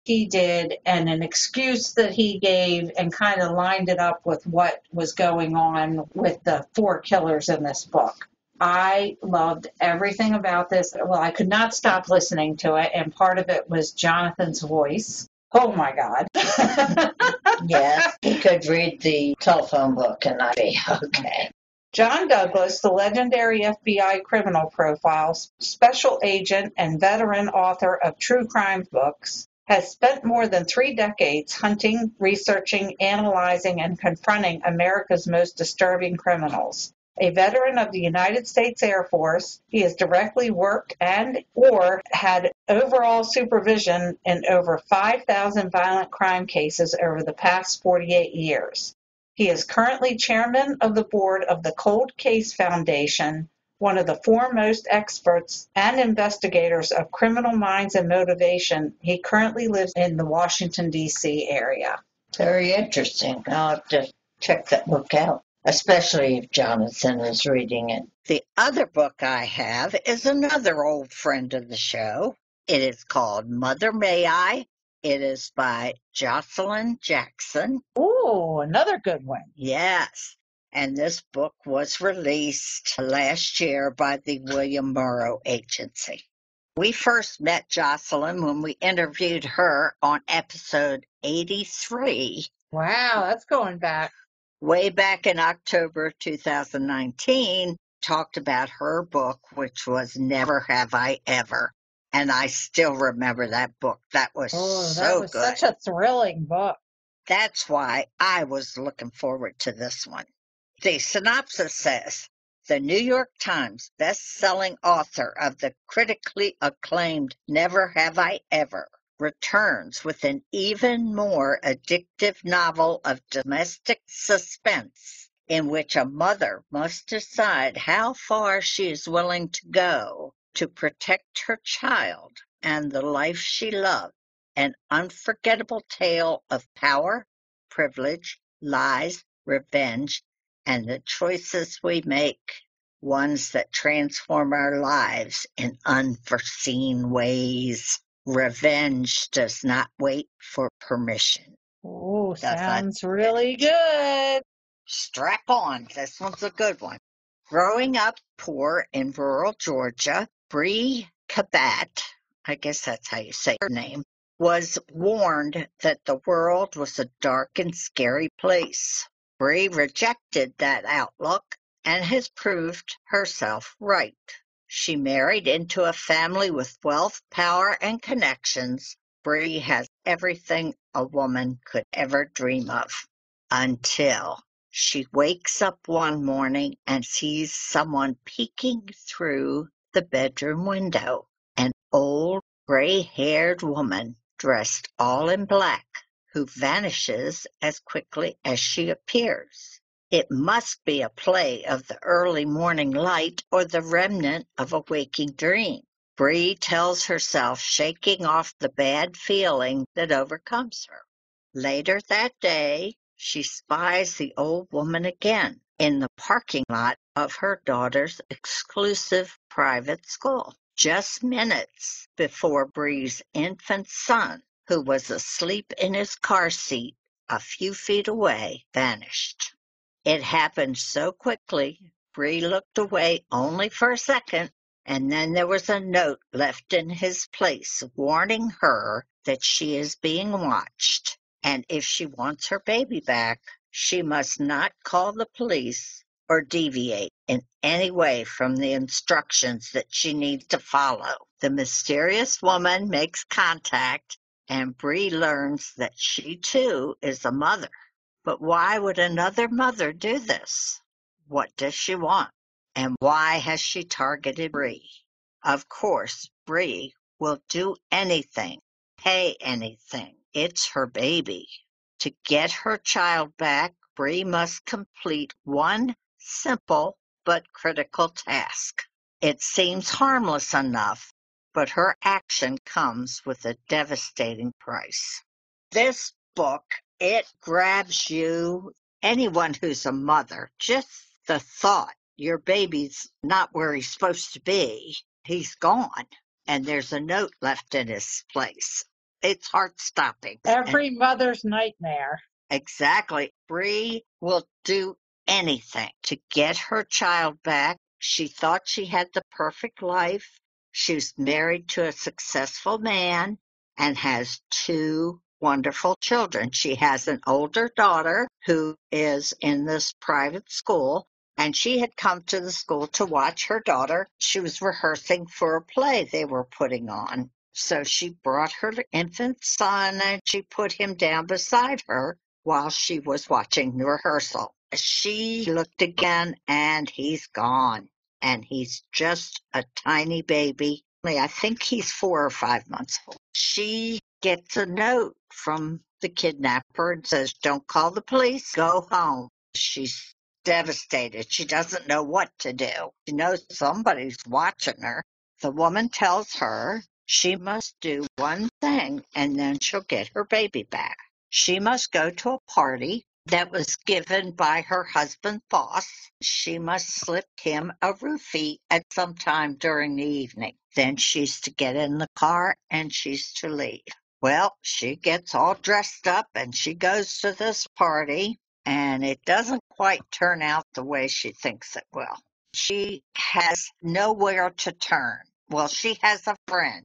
he did and an excuse that he gave and kind of lined it up with what was going on with the four killers in this book. I loved everything about this. Well, I could not stop listening to it, and part of it was Jonathan's voice. Oh my God. Yes, he could read the telephone book and I'd be okay. John Douglas, the legendary FBI criminal profile, special agent, and veteran author of true crime books, has spent more than 3 decades hunting, researching, analyzing, and confronting America's most disturbing criminals. A veteran of the United States Air Force, he has directly worked and/or had overall supervision in over 5,000 violent crime cases over the past 48 years. He is currently chairman of the board of the Cold Case Foundation, one of the foremost experts and investigators of criminal minds and motivation. He currently lives in the Washington, D.C. area. Very interesting. I'll have to check that book out, especially if Jonathan is reading it. The other book I have is another old friend of the show. It is called Mother May I. It is by Jocelyn Jackson. Ooh, another good one. Yes. And this book was released last year by the William Morrow Agency. We first met Jocelyn when we interviewed her on episode 83. Wow, that's going back. Way back in October 2019, talked about her book, which was Never Have I Ever. And I still remember that book. That was so good. Such a thrilling book. That's why I was looking forward to this one. The synopsis says, the New York Times best-selling author of the critically acclaimed Never Have I Ever returns with an even more addictive novel of domestic suspense in which a mother must decide how far she is willing to go to protect her child and the life she loved. An unforgettable tale of power, privilege, lies, revenge, and the choices we make, ones that transform our lives in unforeseen ways. Revenge does not wait for permission. Oh, sounds really good. Strap on. This one's a good one. Growing up poor in rural Georgia, Bree Kabat, I guess that's how you say her name, was warned that the world was a dark and scary place. Bree rejected that outlook and has proved herself right. She married into a family with wealth, power, and connections. Bree has everything a woman could ever dream of. Until she wakes up one morning and sees someone peeking through the bedroom window. An old, gray-haired woman dressed all in black, who vanishes as quickly as she appears. It must be a play of the early morning light or the remnant of a waking dream. Bree tells herself, shaking off the bad feeling that overcomes her. Later that day, she spies the old woman again in the parking lot of her daughter's exclusive private school, just minutes before Bree's infant son, who was asleep in his car seat a few feet away, vanished. It happened so quickly, Bree looked away only for a second, and then there was a note left in his place warning her that she is being watched, and if she wants her baby back, she must not call the police or deviate in any way from the instructions that she needs to follow. The mysterious woman makes contact, and Bree learns that she too is a mother. But why would another mother do this? What does she want? And why has she targeted Bree? Of course, Bree will do anything, pay anything. It's her baby. To get her child back, Bree must complete one simple but critical task. It seems harmless enough, but her action comes with a devastating price. This book, it grabs you, anyone who's a mother, just the thought your baby's not where he's supposed to be. He's gone, and there's a note left in his place. It's heart-stopping. Every mother's nightmare. Exactly. Bree will do anything to get her child back. She thought she had the perfect life. She was married to a successful man and has two wonderful children. She has an older daughter who is in this private school, and she had come to the school to watch her daughter. She was rehearsing for a play they were putting on. So she brought her infant son and she put him down beside her while she was watching the rehearsal. She looked again and he's gone. And he's just a tiny baby. I think he's 4 or 5 months old. She gets a note from the kidnapper and says, "Don't call the police, go home." She's devastated. She doesn't know what to do. She knows somebody's watching her. The woman tells her she must do one thing and then she'll get her baby back. She must go to a party that was given by her husband's boss. She must slip him a roofie at some time during the evening. Then she's to get in the car and she's to leave. Well, she gets all dressed up and she goes to this party, and it doesn't quite turn out the way she thinks it will. She has nowhere to turn. Well, she has a friend.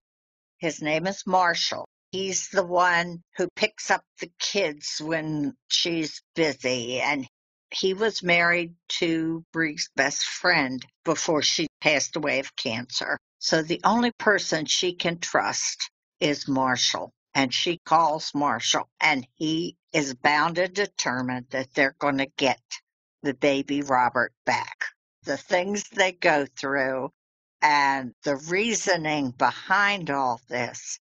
His name is Marshall. He's the one who picks up the kids when she's busy, and he was married to Bree's best friend before she passed away of cancer. So the only person she can trust is Marshall, and she calls Marshall, and he is bound and determined that they're going to get the baby Robert back. The things they go through and the reasoning behind all this,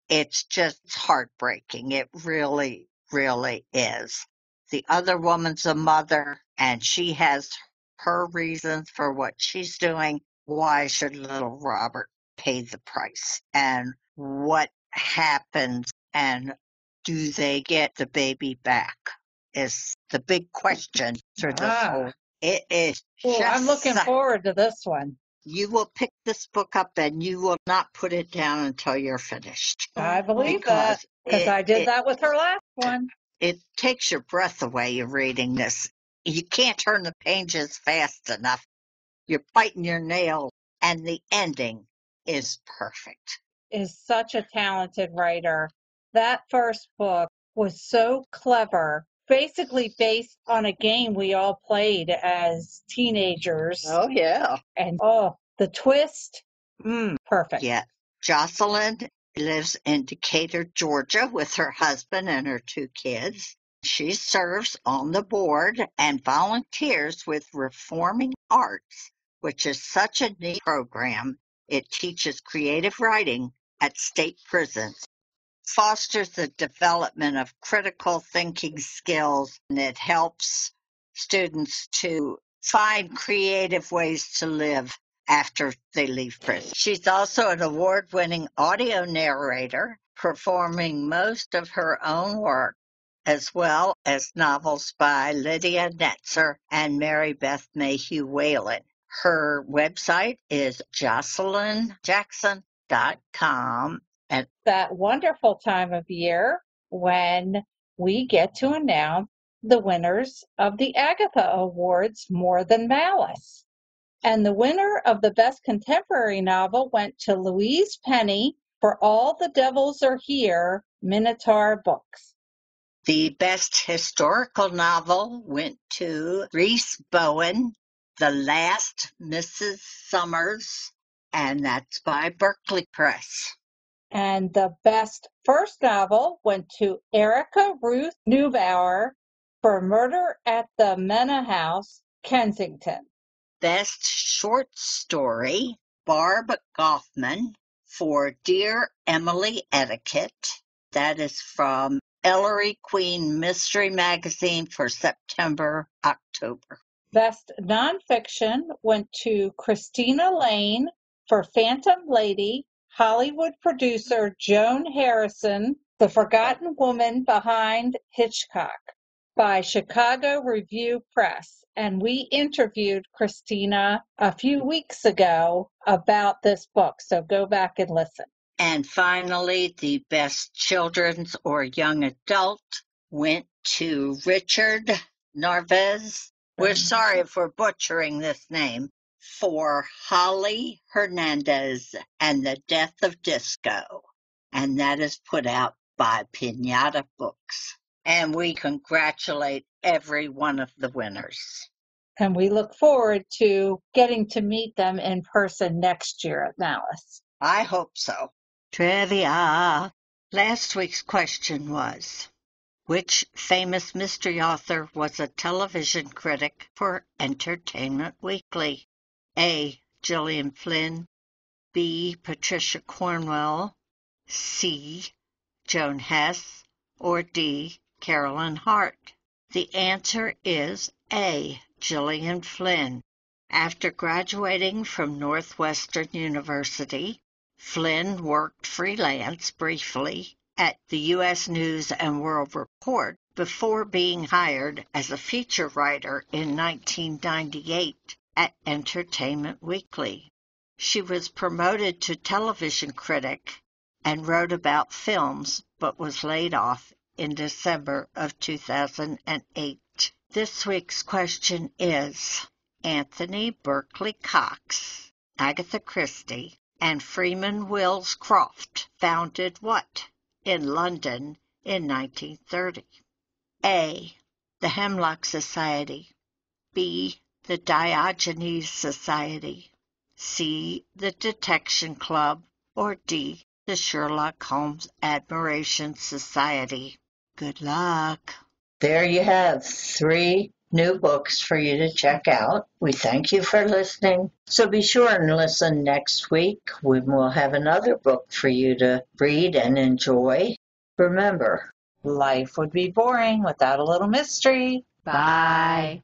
it's just heartbreaking. It really, really is. The other woman's a mother, and she has her reasons for what she's doing. Why should little Robert pay the price? And what happens? And do they get the baby back? Is the big question through this whole. It is Well, I'm looking just. forward to this one. You will pick this book up and you will not put it down until you're finished. I believe that because I did that with her last one. It takes your breath away. You're reading this. You can't turn the pages fast enough. You're biting your nails, and the ending is perfect. Is such a talented writer. That first book was so clever, basically based on a game we all played as teenagers. Oh, yeah. And the twist, perfect. Yeah. Jocelyn lives in Decatur, Georgia with her husband and her two kids. She serves on the board and volunteers with Reforming Arts, which is such a neat program. It teaches creative writing at state prisons, fosters the development of critical thinking skills, and it helps students to find creative ways to live after they leave prison. She's also an award-winning audio narrator, performing most of her own work, as well as novels by Lydia Netzer and Mary Beth Mayhew Whalen. Her website is jocelynjackson.com. At that wonderful time of year when we get to announce the winners of the Agatha Awards, More Than Malice. And the winner of the Best Contemporary Novel went to Louise Penny for All the Devils Are Here, Minotaur Books. The Best Historical Novel went to Reese Bowen, The Last Mrs. Summers, and that's by Berkeley Press. And the Best First Novel went to Erica Ruth Neubauer for Murder at the Mena House, Kensington. Best Short Story, Barb Goffman for Dear Emily Etiquette. That is from Ellery Queen Mystery Magazine for September, October. Best Nonfiction went to Christina Lane for Phantom Lady, Hollywood producer Joan Harrison, The Forgotten Woman Behind Hitchcock, by Chicago Review Press. And we interviewed Christina a few weeks ago about this book, so go back and listen. And finally, the best children's or young adult went to Richard Narvez. We're sorry if we're butchering this name. For Holly Hernandez and the Death of Disco. And that is put out by Pinata Books. And we congratulate every one of the winners. And we look forward to getting to meet them in person next year at Malice. I hope so. Trivia. Last week's question was, which famous mystery author was a television critic for Entertainment Weekly? A. Gillian Flynn, B. Patricia Cornwell, C. Joan Hess, or D. Carolyn Hart? The answer is A. Gillian Flynn. After graduating from Northwestern University, Flynn worked freelance briefly at the U.S. News and World Report before being hired as a feature writer in 1998 at Entertainment Weekly. She was promoted to television critic and wrote about films, but was laid off in December of 2008. This week's question is, Anthony Berkeley Cox, Agatha Christie, and Freeman Wills Croft founded what in London in 1930? A. The Hemlock Society, B. The Diogenes Society, C. The Detection Club, or D. The Sherlock Holmes Admiration Society. Good luck. There you have 3 new books for you to check out. We thank you for listening. So be sure and listen next week when we'll have another book for you to read and enjoy. Remember, Life would be boring without a little mystery. bye.